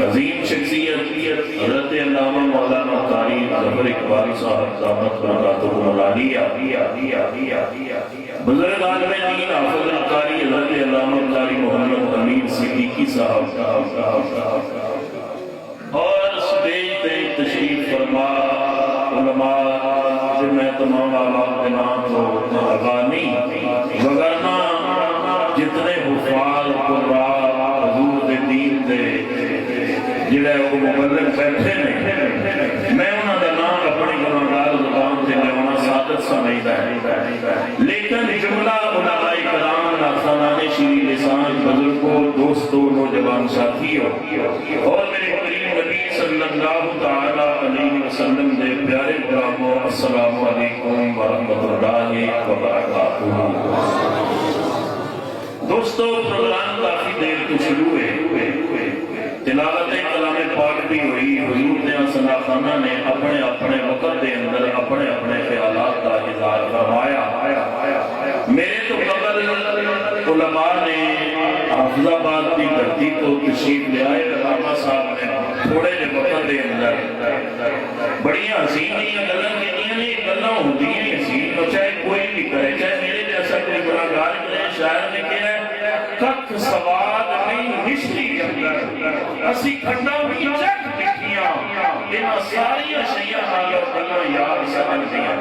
अजीम शख्सियत हज़रत अल्लामा मौलाना कारी ज़फ़र इक़बाली साहब दामत बरकातुहुल आलिया, बुज़ुर्ग आलिम दीन हाफ़िज़ कारी हज़रत अल्लामा कारी मोहम्मद अमीन सिद्दीकी साहब और स्टेज पे तशरीफ फरमा उलमा मैं तमाम आवाम के नाम तो लगा नहीं वगरना जितने हुफ़ाज़ कुर्रा हुज़ूर दे दीन दे जिहड़े वो मुबल्लिग बैठे ने मैं उन्हां दा नाम अपनी गुनाहगार ज़ुबान ते लेना सादत समझदा है लेकिन जुमला उलमाए कराम नाज़ानाने शीरी लिसान बुजुर्गों दोस्तों नौजवान साथियों और मेरे करीम नबी सल्लल्लाहु तआला अलैहि वसल्लम दे प्यारे गुलामों अस्सलामु अलैकुम व रहमतुल्लाहि व बरकातुहू। दोस्तों प्रोग्राम काफी देर तो शुरू हुए तिलावत कलामे पाक भी हुई हुजूर ने सना खाना ने अपने अपने वक्त के अंदर अपने अपने ख्यालात का इज़हार फरमाया। मेरे तो कबल उलमा ने हाफिजाबाद की धरती को तशरीफ ले आए अल्लामा साहब ने थोड़े जे वक्त के अंदर बड़िया हसीन गल्लां कीतियां ने गल्लां होंदियां ही हसीन चाहे कोई भी करे चाहे मेरे जैसा कोई गुनाहगार करे शायर ने कहा कख सवाद नहीं हिस्ट्री के अंदर असी खड्डा भी चक दिखियां इन्हां सारियां शैयां नाल गल्लां याद सकदियां